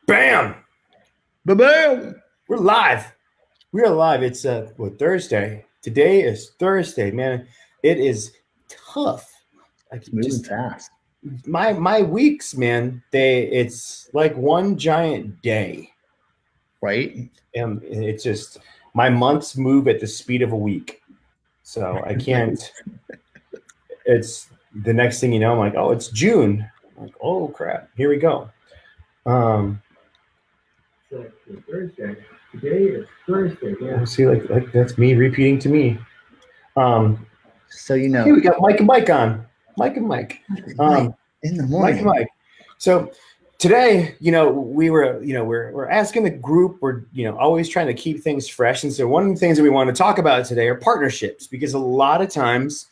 Bam! Ba-boom! We're live. We are live. It's Thursday. Today is Thursday, man. It is tough. It's moving fast. My weeks, man. It's like one giant day, right? and it's just my months move at the speed of a week. So I can't. It's the next thing you know, I'm like, oh, it's June. I'm like, oh crap, here we go. So Thursday. Today is Thursday. Yeah. See, like that's me repeating to me. So Here we got Mike and Mike on. Mike and Mike. In the morning. Mike and Mike. So today, we're asking the group. We're always trying to keep things fresh, and so one of the things that we want to talk about today are partnerships, because a lot of times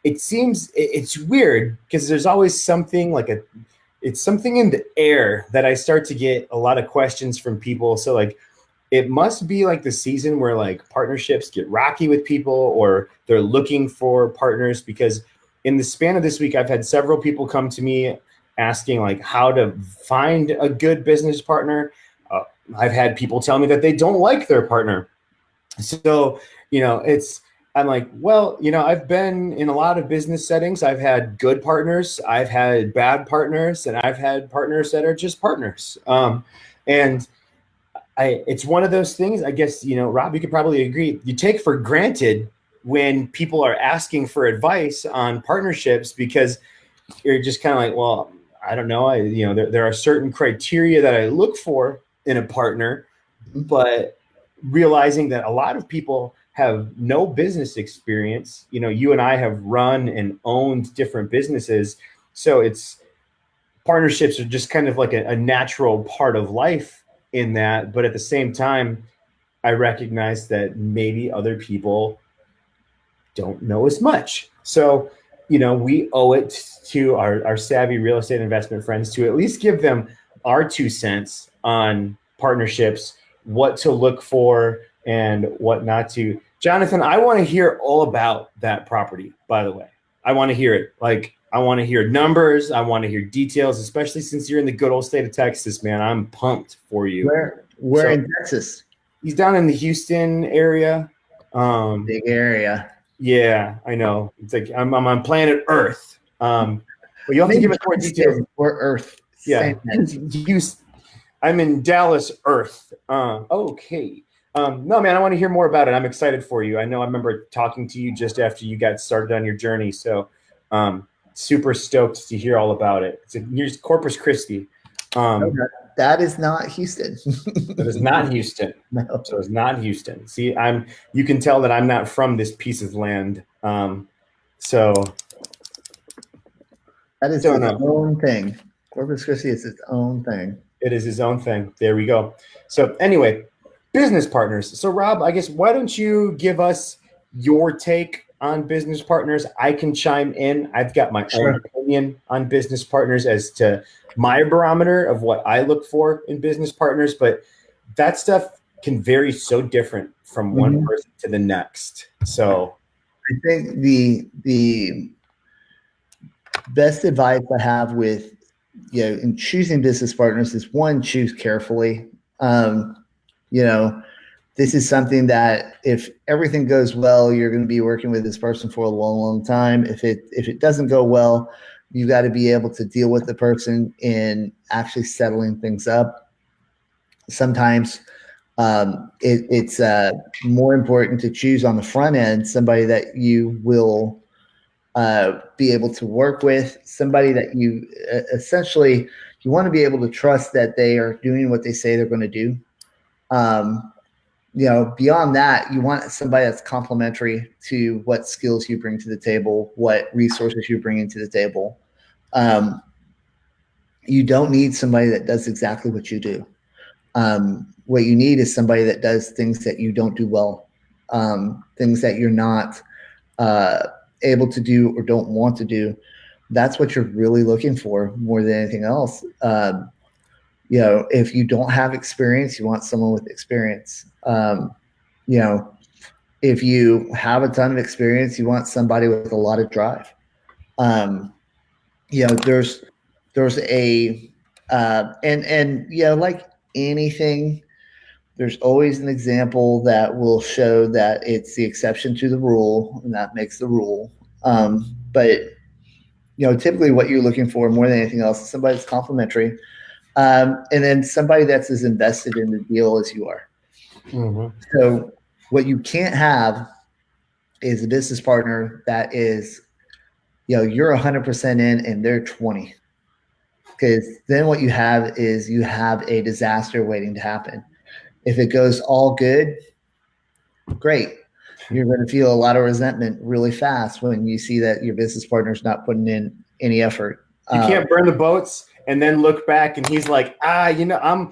it seems it's weird because there's always something it's something in the air that I start to get a lot of questions from people. So like, it must be like the season where like partnerships get rocky with people, or they're looking for partners, because in the span of this week, I've had several people come to me asking like how to find a good business partner. I've had people tell me that they don't like their partner. So, I'm like, well, I've been in a lot of business settings. I've had good partners, I've had bad partners, and I've had partners that are just partners. And it's one of those things, I guess, Rob, you could probably agree, you take for granted when people are asking for advice on partnerships, because you're just kind of like, well, I don't know. There are certain criteria that I look for in a partner, but realizing that a lot of people have no business experience. You and I have run and owned different businesses. So partnerships are just kind of like a natural part of life in that. But at the same time, I recognize that maybe other people don't know as much. So, we owe it to our savvy real estate investment friends to at least give them our 2 cents on partnerships, what to look for and what not to. Jonathan, I want to hear all about that property, by the way. I want to hear it. I want to hear numbers. I want to hear details, especially since you're in the good old state of Texas, man. I'm pumped for you. Where in Texas? He's down in the Houston area. Big area. Yeah, I know. It's like I'm on planet Earth. But you have to give us more details. Or Earth. Yeah. I'm in Dallas, Earth. Okay. No, man, I want to hear more about it. I'm excited for you. I remember talking to you just after you got started on your journey. So super stoked to hear all about it. Here's Corpus Christi. That is not Houston. That is not Houston. No. So it's not Houston. See, you can tell that I'm not from this piece of land. So that is its own thing. Corpus Christi is its own thing. It is his own thing. There we go. So anyway, business partners. So Rob, I guess, why don't you give us your take on business partners? I can chime in. I've got my own opinion on business partners as to my barometer of what I look for in business partners, but that stuff can vary so different from one person to the next. So I think the best advice I have with in choosing business partners is, one, choose carefully. This is something that if everything goes well, you're going to be working with this person for a long, long time. If it doesn't go well, you got to be able to deal with the person in actually settling things up. Sometimes it's more important to choose on the front end somebody that you will be able to work with, somebody that you essentially you want to be able to trust that they are doing what they say they're going to do. Beyond that, you want somebody that's complementary to what skills you bring to the table, what resources you bring into the table. You don't need somebody that does exactly what you do. What you need is somebody that does things that you don't do well, things that you're not able to do or don't want to do. That's what you're really looking for more than anything else. If you don't have experience, you want someone with experience. If you have a ton of experience, you want somebody with a lot of drive. There's a And like anything, there's always an example that will show that it's the exception to the rule, and that makes the rule. But typically what you're looking for more than anything else is somebody that's complimentary, and then somebody that's as invested in the deal as you are. Mm-hmm. So what you can't have is a business partner that is, you're 100% in and they're 20. Because then what you have is you have a disaster waiting to happen. If it goes all good, great. You're going to feel a lot of resentment really fast when you see that your business partner's not putting in any effort. You can't burn the boats and then look back and he's like, I'm going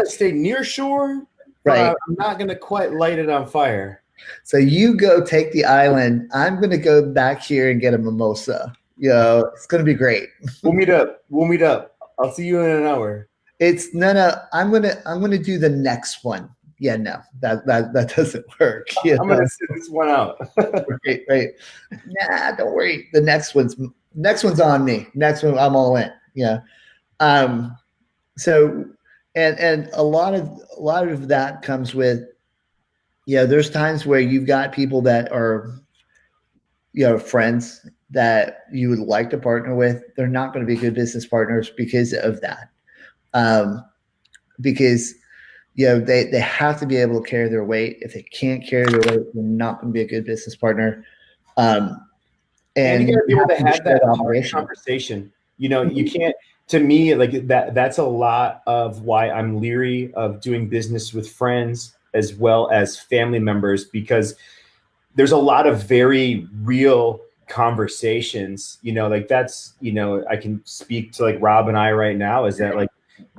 to stay near shore, but right. I'm not going to quite light it on fire. So you go take the island. I'm going to go back here and get a mimosa. It's going to be great. We'll meet up. I'll see you in an hour. It's no. I'm going to do the next one. Yeah, no, that doesn't work. I'm going to sit this one out. right. Nah, don't worry. The next one's on me. Next one, I'm all in. Yeah. So, and a lot of that comes with, there's times where you've got people that are, friends that you would like to partner with. They're not going to be good business partners because of that. Because they have to be able to carry their weight. If they can't carry their weight, they're not going to be a good business partner. And you got to be able to have that conversation. You can't. To me, like that's a lot of why I'm leery of doing business with friends as well as family members, because there's a lot of very real conversations. Like that's I can speak to like Rob and I right now, is that like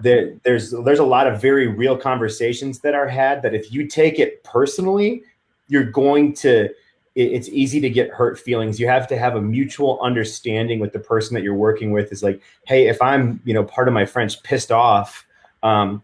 there's a lot of very real conversations that are had that if you take it personally, you're going to, it's easy to get hurt feelings. You have to have a mutual understanding with the person that you're working with. Is like, hey, if I'm, part of my French pissed off, I'm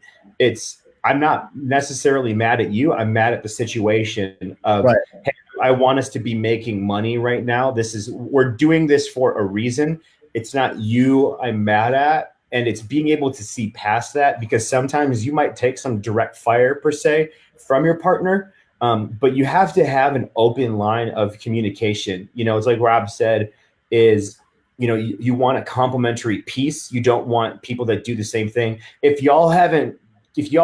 not necessarily mad at you. I'm mad at the situation of, right. Hey, I want us to be making money right now. We're doing this for a reason. It's not you I'm mad at. And it's being able to see past that, because sometimes you might take some direct fire per se from your partner. But you have to have an open line of communication. It's like Rob said, is, you want a complementary piece. You don't want people that do the same thing. If y'all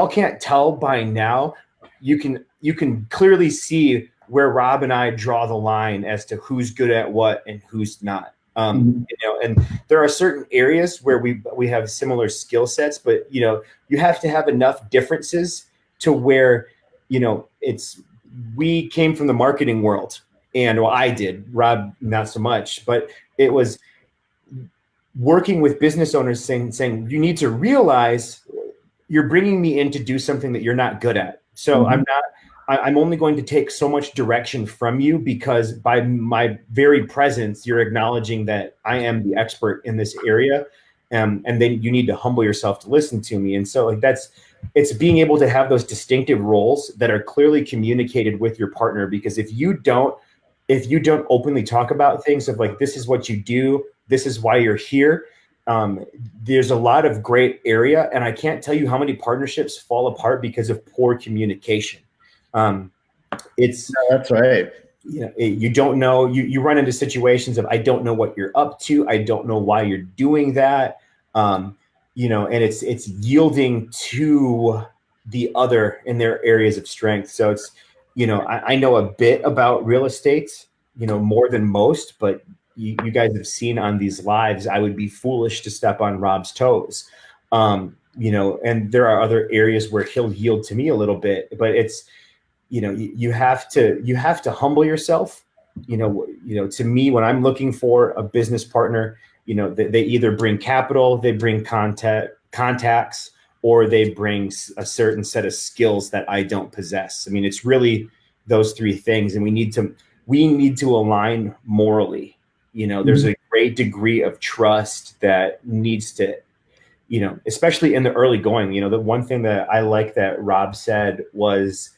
can't tell by now, you can clearly see where Rob and I draw the line as to who's good at what and who's not. And there are certain areas where we have similar skill sets, but you have to have enough differences to where we came from the marketing world, and I did, Rob not so much, but it was working with business owners saying you need to realize you're bringing me in to do something that you're not good at. So I'm only going to take so much direction from you, because by my very presence, you're acknowledging that I am the expert in this area. And then you need to humble yourself to listen to me. And so it's being able to have those distinctive roles that are clearly communicated with your partner, because if you don't openly talk about things of like, this is what you do, this is why you're here, there's a lot of gray area. And I can't tell you how many partnerships fall apart because of poor communication. That's right. You don't know, you run into situations of, I don't know what you're up to. I don't know why you're doing that. And it's yielding to the other in their areas of strength. So it's, I know a bit about real estate, more than most, but you guys have seen on these lives, I would be foolish to step on Rob's toes. And there are other areas where he'll yield to me a little bit, but it's, you have to humble yourself. To me, when I'm looking for a business partner, they either bring capital, they bring contacts, or they bring a certain set of skills that I don't possess. I mean, it's really those three things, and we need to align morally. There's a great degree of trust that needs to, especially in the early going. The one thing that I like that Rob said was,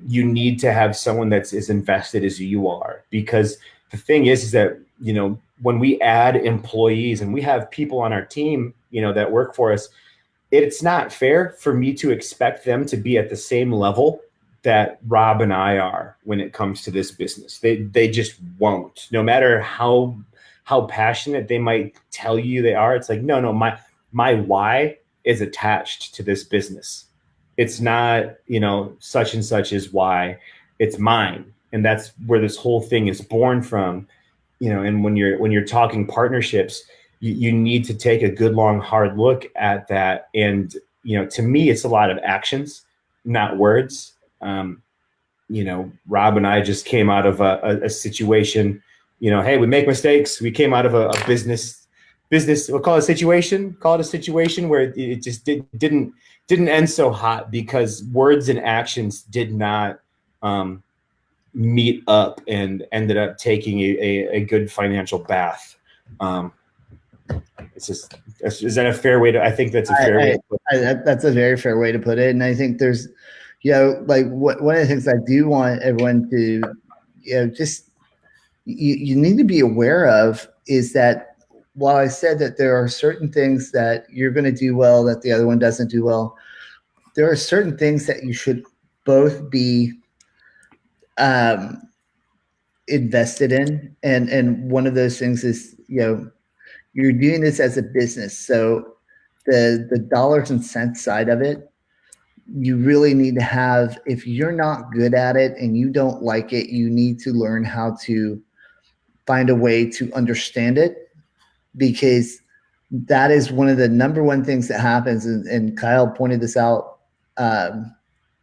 you need to have someone that's as invested as you are, because the thing is that, when we add employees and we have people on our team that work for us, it's not fair for me to expect them to be at the same level that Rob and I are when it comes to this business. They just won't. No matter how passionate they might tell you they are, it's like, no, my why is attached to this business. It's not, such and such is why, it's mine. And that's where this whole thing is born from. And when you're talking partnerships, you need to take a good, long, hard look at that. And, to me, it's a lot of actions, not words. Rob and I just came out of a situation, hey, we make mistakes. We came out of a business, we'll call it a situation where it just didn't end so hot because words and actions did not meet up and ended up taking a good financial bath. It's just, is that a fair way to? I think that's a fair way. That's a very fair way to put it. And I think there's, like one of the things I do want everyone to, just you need to be aware of is that while I said that there are certain things that you're going to do well that the other one doesn't do well, there are certain things that you should both be invested in. And one of those things is, you're doing this as a business. So the dollars and cents side of it, you really need to have, if you're not good at it and you don't like it, you need to learn how to find a way to understand it, because that is one of the number one things that happens. And Kyle pointed this out,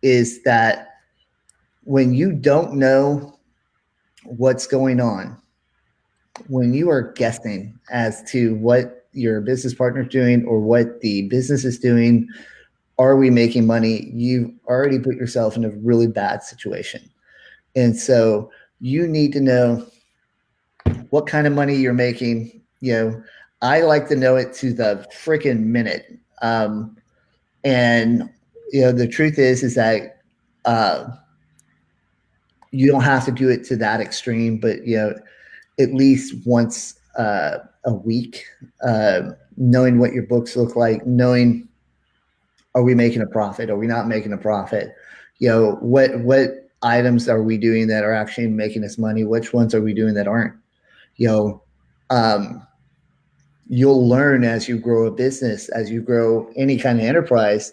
is that when you don't know what's going on, when you are guessing as to what your business partner is doing or what the business is doing, are we making money? You've already put yourself in a really bad situation. And so you need to know what kind of money you're making. I like to know it to the freaking minute. And the truth is that you don't have to do it to that extreme, but at least once a week, knowing what your books look like, knowing, are we making a profit? Are we not making a profit? What items are we doing that are actually making us money? Which ones are we doing that aren't? You'll learn as you grow a business, as you grow any kind of enterprise,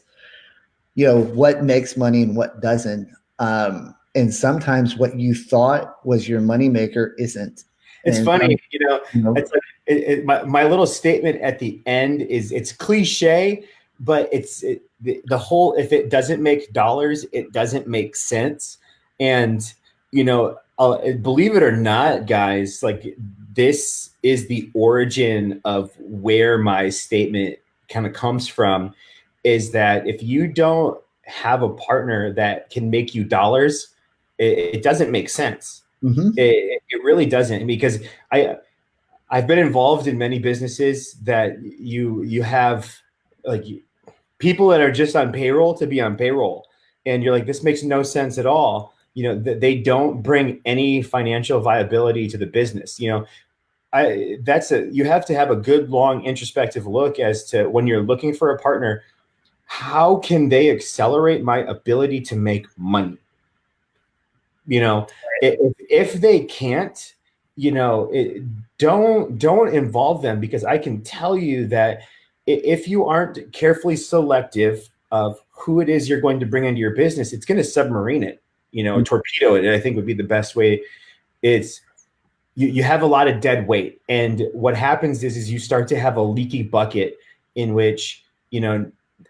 what makes money and what doesn't. And sometimes what you thought was your moneymaker isn't. It's funny, it's like my little statement at the end is, it's cliche, but the whole, if it doesn't make dollars, it doesn't make sense. And, believe it or not, guys, like, this is the origin of where my statement kind of comes from, is that if you don't have a partner that can make you dollars, it doesn't make sense. Mm-hmm. It really doesn't, because I've been involved in many businesses that you have, like, people that are just on payroll to be on payroll, and you're like, this makes no sense at all. They don't bring any financial viability to the business. You have to have a good, long, introspective look as to, when you're looking for a partner, how can they accelerate my ability to make money? If they can't, don't involve them, because I can tell you that if you aren't carefully selective of who it is you're going to bring into your business, it's going to submarine it, torpedo it. And I think would be the best way. It's, you have a lot of dead weight. And what happens is you start to have a leaky bucket in which,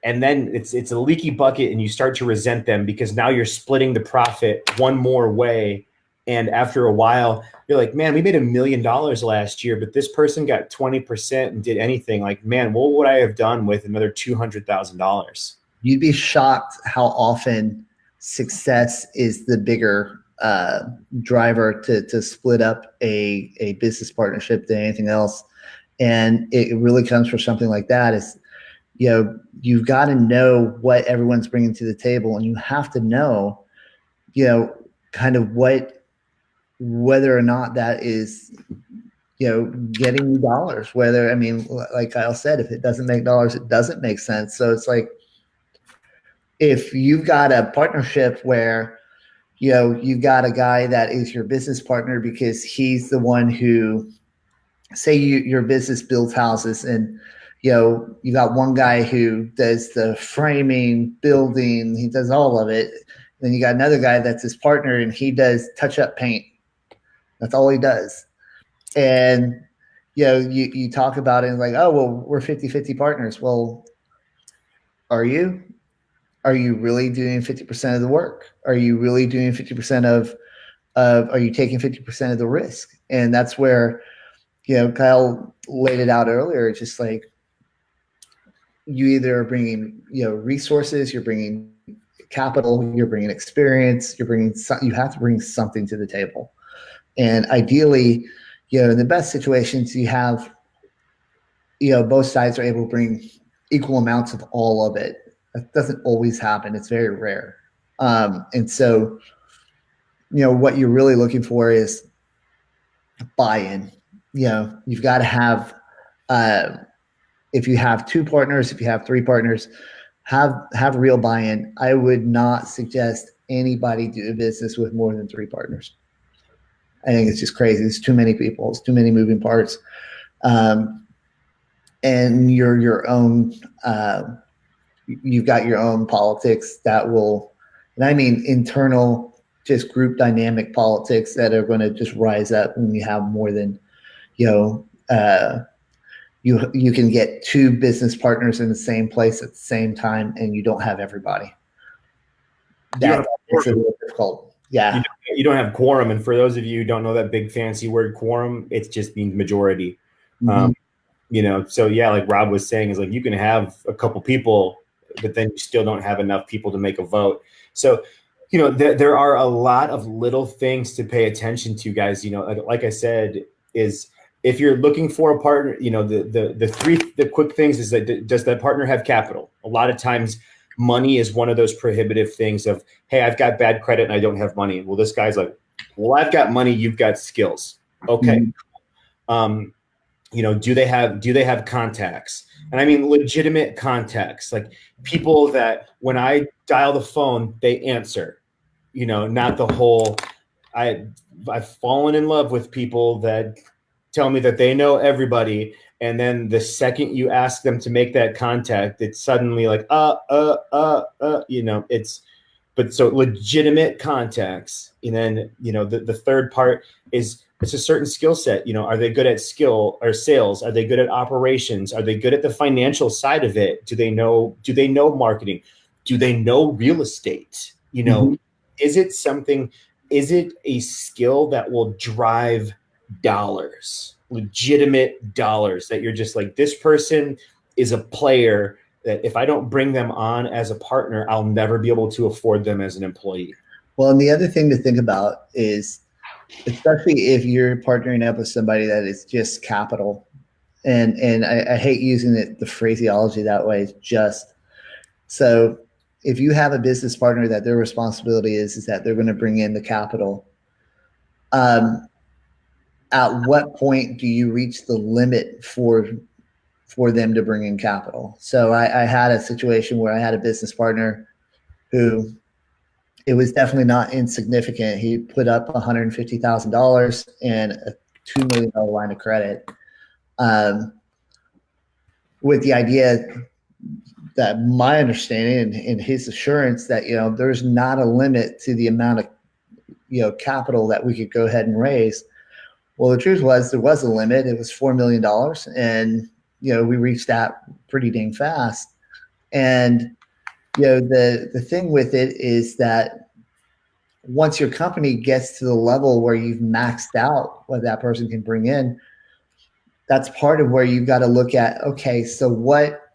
and then it's a leaky bucket, and you start to resent them because now you're splitting the profit one more way. And after a while, you're like, man, we made $1 million last year, but this person got 20% and did anything. Like, man, what would I have done with another $200,000? You'd be shocked how often success is the bigger driver to split up a business partnership than anything else. And it really comes from something like that. Is, you've got to know what everyone's bringing to the table, and you have to know, kind of whether or not that is getting you dollars. Whether, I mean, like Kyle said, if it doesn't make dollars, it doesn't make sense. So it's like, if you've got a partnership where, you've got a guy that is your business partner because he's the one who, say your business builds houses, and you got one guy who does the framing, building, he does all of it. Then you got another guy that's his partner, and he does touch up paint. That's all he does. And you talk about it and like, oh, well, we're 50-50 partners. Well, are you? Are you really doing 50% of the work? Are you really doing 50% are you taking 50% of the risk? And that's where, Kyle laid it out earlier. It's just like, you either are bringing, resources, you're bringing capital, you're bringing experience, you have to bring something to the table. And ideally, in the best situations, you have, both sides are able to bring equal amounts of all of it. That doesn't always happen. It's very rare. And so, what you're really looking for is buy-in. You've got to have, if you have 2 partners, if you have 3 partners, have real buy-in. I would not suggest anybody do a business with more than 3 partners. I think it's just crazy. There's too many people. It's too many moving parts. And you're your own, you've got your own politics that will, and I mean internal, just group dynamic politics that are going to just rise up when you have more than, you can get 2 business partners in the same place at the same time, and you don't have everybody. That makes it a little difficult. Yeah. You don't have quorum. And for those of you who don't know that big fancy word quorum, it just means majority. Mm-hmm. So yeah, like Rob was saying, is like, you can have a couple people, but then you still don't have enough people to make a vote. So, there are a lot of little things to pay attention to, guys. Like I said, is if you're looking for a partner, the quick things is that, does that partner have capital? A lot of times money is one of those prohibitive things of, hey, I've got bad credit and I don't have money. Well, this guy's like, well, I've got money, you've got skills. Okay. Mm-hmm. Do they have contacts? And I mean legitimate contacts, like people that when I dial the phone, they answer. Not the whole, I've fallen in love with people that tell me that they know everybody, and then the second you ask them to make that contact, it's suddenly like it's, but so legitimate contacts. And then the third part is, it's a certain skill set. Are they good at skill or sales? Are they good at operations? Are they good at the financial side of it? Do they know marketing? Do they know real estate? Mm-hmm. Is it a skill that will drive dollars, legitimate dollars, that you're just like, this person is a player that if I don't bring them on as a partner, I'll never be able to afford them as an employee? Well, and the other thing to think about is, especially if you're partnering up with somebody that is just capital, and I hate using the phraseology that way, just so if you have a business partner that their responsibility is that they're going to bring in the capital, at what point do you reach the limit for them to bring in capital? So I had a situation where I had a business partner who, it was definitely not insignificant. He put up $150,000 and a $2 million line of credit, with the idea that, my understanding and his assurance that, there's not a limit to the amount of, capital that we could go ahead and raise. Well, the truth was, there was a limit. It was $4 million. And, we reached that pretty dang fast. And, the thing with it is that once your company gets to the level where you've maxed out what that person can bring in, that's part of where you've got to look at, okay, so what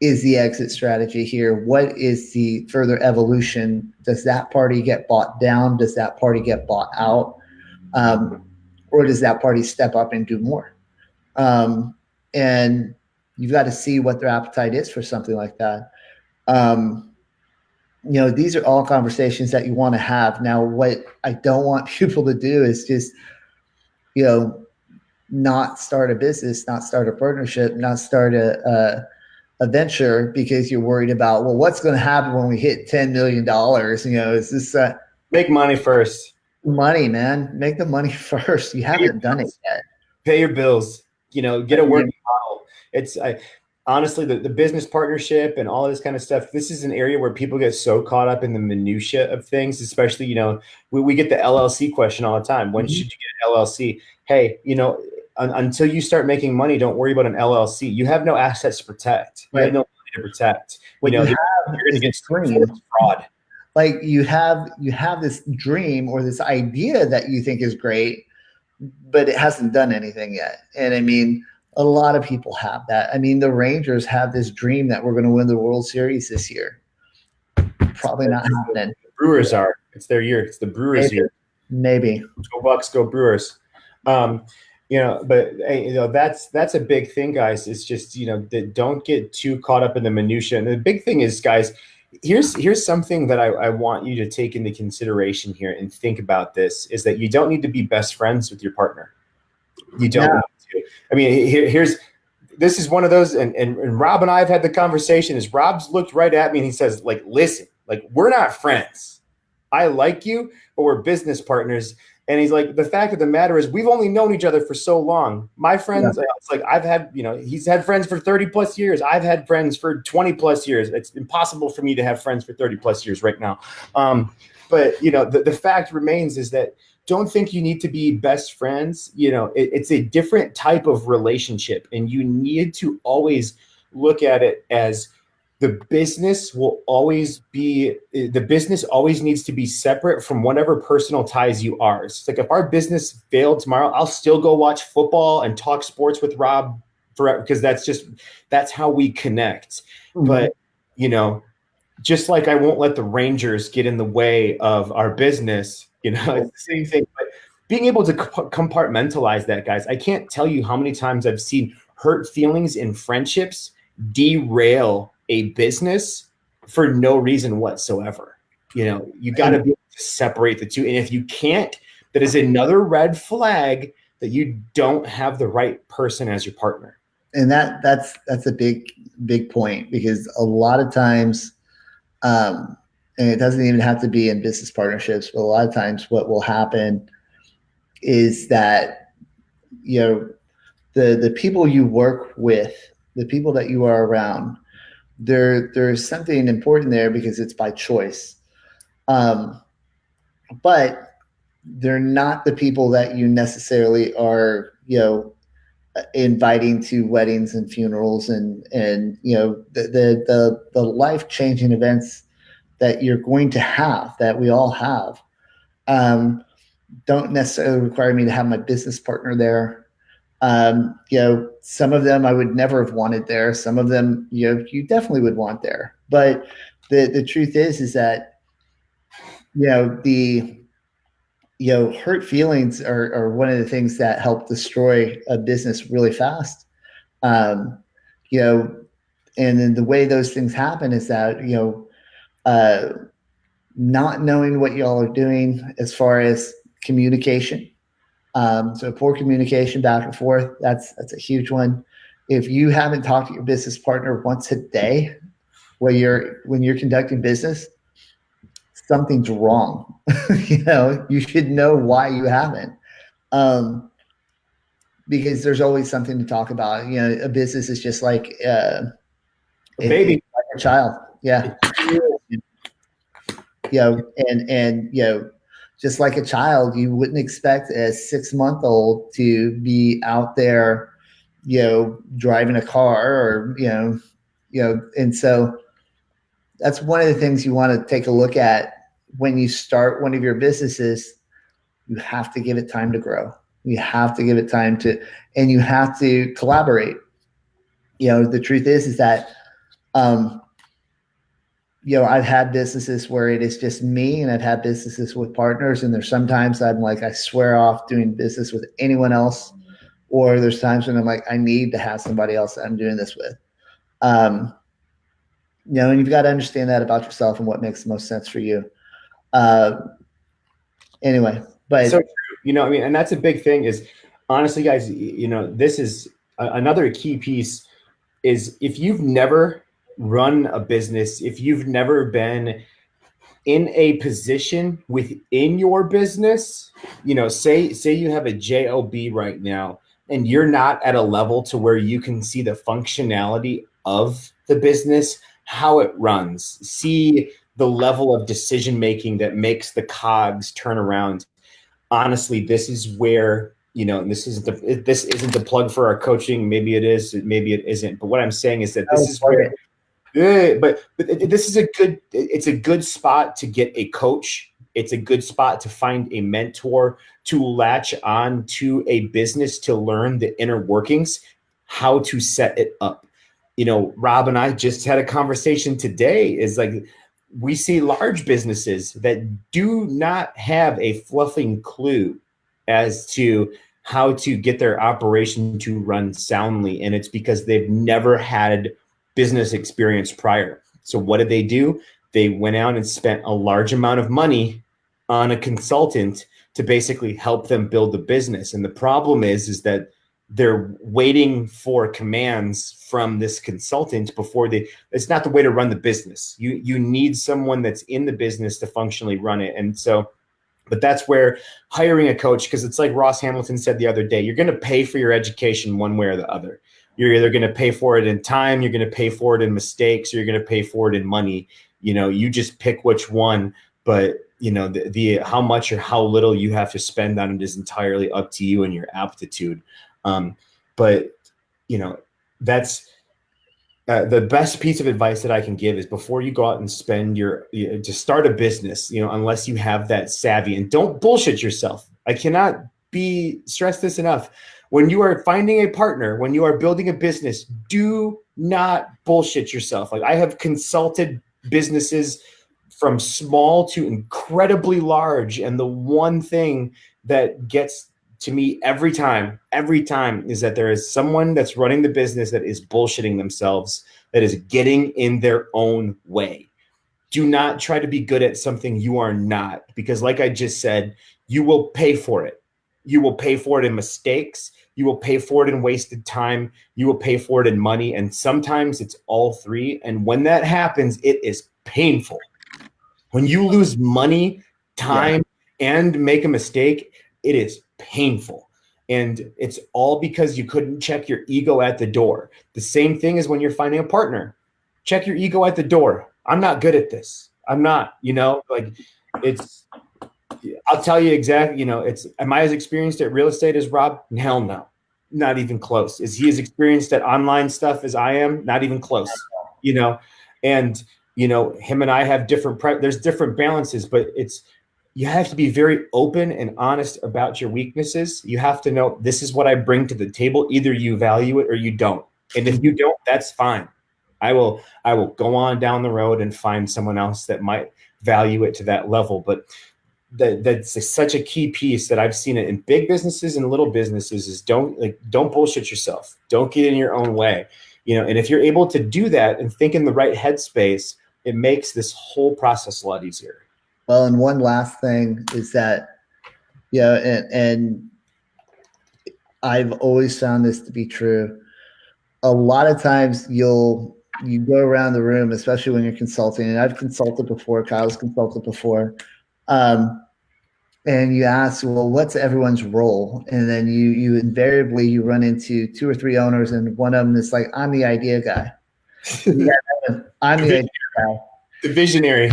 is the exit strategy here? What is the further evolution? Does that party get bought down? Does that party get bought out? Or does that party step up and do more? And you've got to see what their appetite is for something like that. These are all conversations that you want to have. Now, what I don't want people to do is just, not start a business, not start a partnership, not start a venture because you're worried about, well, what's going to happen when we hit $10 million? Is this Make money first. money, man? Make the money first. You Pay your haven't done it bills. yet. Pay your bills. Get a working model. It's honestly the business partnership and all this kind of stuff. This is an area where people get so caught up in the minutia of things, especially we get the LLC question all the time. When Mhm. should you get an LLC? Hey, until you start making money, don't worry about an LLC. You have no assets to protect. You have Right. no money to protect. What you You're have going to is a get sued for dream. fraud. Like you have this dream or this idea that you think is great, but it hasn't done anything yet. And I mean, a lot of people have that. I mean, the Rangers have this dream that we're going to win the World Series this year. Probably not happening. Brewers are. It's their year. It's the Brewers' Maybe. year. Maybe. Go Bucks, go Brewers. But that's a big thing, guys. It's just that don't get too caught up in the minutia. And the big thing is, guys, here's something that I want you to take into consideration here and think about this: is that you don't need to be best friends with your partner. You don't No. need to. I mean, this is one of those, and Rob and I have had the conversation. Is Rob's looked right at me and he says, like, listen, like, we're not friends. I like you, but we're business partners. And he's like, the fact of the matter is, we've only known each other for so long. My friends, it's like I've had, he's had friends for 30 plus years. I've had friends for 20 plus years. It's impossible for me to have friends for 30 plus years right now. But the fact remains is that don't think you need to be best friends. It's a different type of relationship, and you need to always look at it as the business always needs to be separate from whatever personal ties you are. It's like if our business failed tomorrow, I'll still go watch football and talk sports with Rob forever, because that's how we connect. Mhm. But just like I won't let the Rangers get in the way of our business, it's the same thing. But being able to compartmentalize that, guys, I can't tell you how many times I've seen hurt feelings in friendships derail a business for no reason whatsoever. You got to be able to separate the two. And if you can't, that is another red flag that you don't have the right person as your partner. And that's a big point, because a lot of times, and it doesn't even have to be in business partnerships, but a lot of times what will happen is that the people you work with, the people that you are around, there's something important there because it's by choice. But they're not the people that you necessarily are, inviting to weddings and funerals and the life-changing events that you're going to have, that we all have. Don't necessarily require me to have my business partner there. Some of them I would never have wanted there. Some of them, you definitely would want there. But the truth is that, the hurt feelings are one of the things that help destroy a business really fast. Um, and then the way those things happen is that, not knowing what y'all are doing as far as communication. So poor communication back and forth, that's a huge one. If you haven't talked to your business partner once a day when you're conducting business, something's wrong. You should know why you haven't. Because there's always something to talk about. A business is just like Baby, like a child. Yeah. And just like a child, you wouldn't expect a 6-month-old to be out there, driving a car or, and so that's one of the things you want to take a look at when you start one of your businesses. You have to give it time to grow. You have to give it time and you have to collaborate. The truth is that, I've had businesses where it is just me, and I've had businesses with partners. And there's sometimes I'm like, I swear off doing business with anyone else. Or there's times when I'm like, I need to have somebody else that I'm doing this with. And you've got to understand that about yourself and what makes the most sense for you. Anyway, but so true. And that's a big thing is, honestly, guys, this is another key piece is if you've never run a business, if you've never been in a position within your business, say you have a job right now and you're not at a level to where you can see the functionality of the business, how it runs, see the level of decision making that makes the cogs turn around. Honestly, this is where, this isn't the plug for our coaching. Maybe it is, maybe it isn't, but what I'm saying is that this Oh, is plug where it. this is it's a good spot to get a coach. It's a good spot to find a mentor, to latch on to a business, to learn the inner workings, how to set it up. Rob and I just had a conversation today, is like, we see large businesses that do not have a fluffing clue as to how to get their operation to run soundly. And it's because they've never had business experience prior. So what did they do? They went out and spent a large amount of money on a consultant to basically help them build the business. And the problem is that they're waiting for commands from this consultant before it's not the way to run the business. You need someone that's in the business to functionally run it. And so, but that's where hiring a coach, because it's like Ross Hamilton said the other day, you're going to pay for your education one way or the other. You're either going to pay for it in time, you're going to pay for it in mistakes, or you're going to pay for it in money. You just pick which one. But the how much or how little you have to spend on it is entirely up to you and your aptitude. But that's the best piece of advice that I can give is, before you go out and spend to start a business, unless you have that savvy, and don't bullshit yourself. I cannot stress this enough. When you are finding a partner, when you are building a business, do not bullshit yourself. Like, I have consulted businesses from small to incredibly large, and the one thing that gets to me every time is that there is someone that's running the business that is bullshitting themselves, that is getting in their own way. Do not try to be good at something you are not, because like I just said, you will pay for it. You will pay for it in mistakes. You will pay for it in wasted time. You will pay for it in money. And sometimes it's all three. And when that happens, it is painful. When you lose money, time, and make a mistake, it is painful. And it's all because you couldn't check your ego at the door. The same thing as when you're finding a partner. Check your ego at the door. I'm not good at this. I'm not, I'll tell you exactly, am I as experienced at real estate as Rob? Hell no. Not even close. Is he as experienced at online stuff as I am? Not even close. And him and I have there's different balances, but you have to be very open and honest about your weaknesses. You have to know, this is what I bring to the table. Either you value it or you don't. And if you don't, that's fine. I will go on down the road and find someone else that might value it to that level. But that's such a key piece that I've seen it in big businesses and little businesses, is don't bullshit yourself. Don't get in your own way. And if you're able to do that and think in the right headspace, it makes this whole process a lot easier. Well, and one last thing is that, and I've always found this to be true. A lot of times you go around the room, especially when you're consulting, and I've consulted before, Kyle's consulted before, and you ask, well, what's everyone's role? And then you invariably run into two or three owners, and one of them is like, I'm the idea guy. I'm the idea guy. The visionary.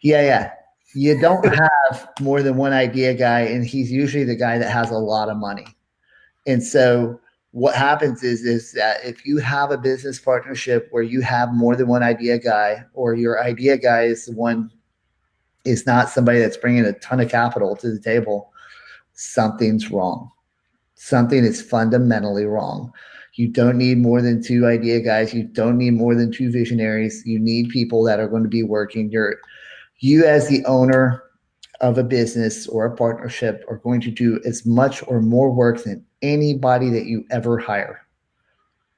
Yeah. You don't have more than one idea guy, and he's usually the guy that has a lot of money. And so what happens is that if you have a business partnership where you have more than one idea guy, or your idea guy is not somebody that's bringing a ton of capital to the table, something's wrong. Something is fundamentally wrong. You don't need more than two idea guys. You don't need more than two visionaries. You need people that are going to be working. You as the owner of a business or a partnership are going to do as much or more work than anybody that you ever hire,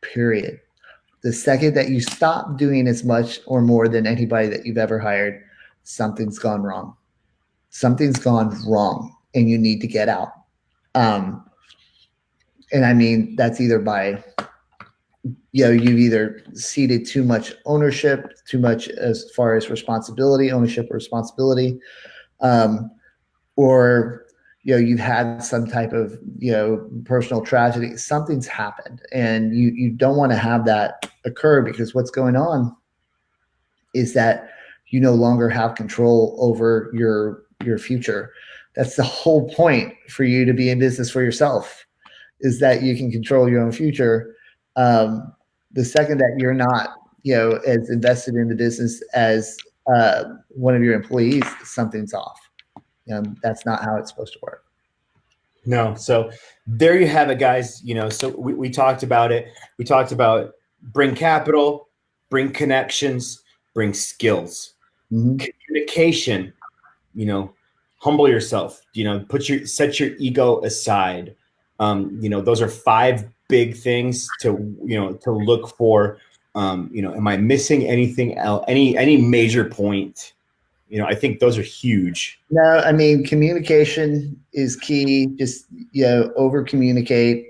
period. The second that you stop doing as much or more than anybody that you've ever hired, something's gone wrong. Something's gone wrong, and you need to get out. And I mean, that's either by, you've either ceded too much ownership, too much as far as responsibility, ownership or responsibility, or you've had some type of personal tragedy. Something's happened, and you don't want to have that occur, because what's going on is that you no longer have control over your future. That's the whole point for you to be in business for yourself, is that you can control your own future. The second that you're not, as invested in the business as one of your employees, something's off. That's not how it's supposed to work. No. So there you have it, guys. So we talked about it. We talked about bring capital, bring connections, bring skills, communication, humble yourself, set your ego aside. Those are 5 big things to look for. Am I missing anything else? Any major point? I think those are huge. No, I mean, communication is key. Just, over communicate.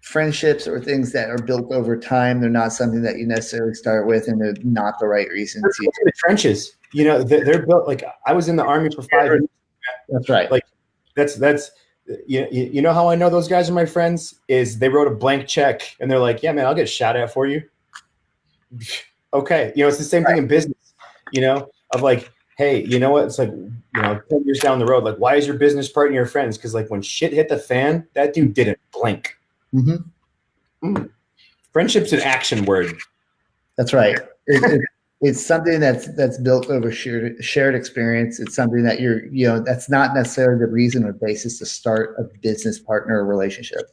Friendships or things that are built over time, they're not something that you necessarily start with, and they're not the right reason to. The trenches, they're built. Like, I was in the Army for 5 years. That's right. Like, that's you know how I know those guys are my friends is they wrote a blank check and they're like, yeah, man, I'll get shot at for you. Okay. It's the same thing in business, of like, hey, you know what? It's like, 10 years down the road, like, why is your business partner your friends? Because like when shit hit the fan, that dude didn't blink. Friendship's an action word. That's right. It's something that's built over shared experience. It's something that that's not necessarily the reason or basis to start a business partner relationship.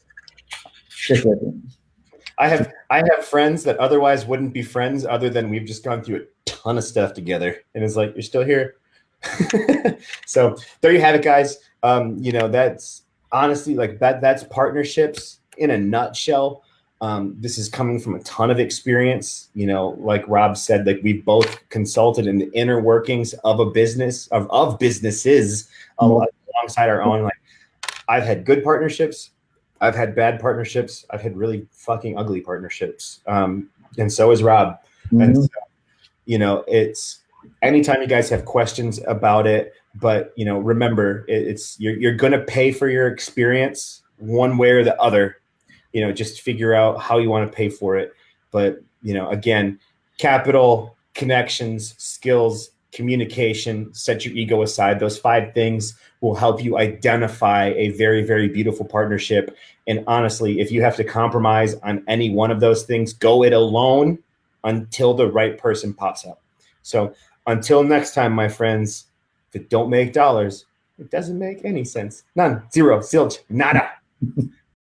I have friends that otherwise wouldn't be friends, other than we've just gone through a ton of stuff together, and it's like, you're still here. So there you have it, guys. That's honestly, like, that's partnerships in a nutshell. This is coming from a ton of experience. Like Rob said, like, we both consulted in the inner workings of a business, of businesses, alongside our own. Like, I've had good partnerships, I've had bad partnerships, I've had really fucking ugly partnerships, and so is Rob. And so, it's anytime you guys have questions about it, but remember, you're gonna pay for your experience one way or the other. Just figure out how you want to pay for it. But, again, capital, connections, skills, communication, set your ego aside. Those 5 things will help you identify a very, very beautiful partnership. And honestly, if you have to compromise on any one of those things, go it alone until the right person pops up. So until next time, my friends, if it don't make dollars, it doesn't make any sense. None. Zero. Zilch. Nada.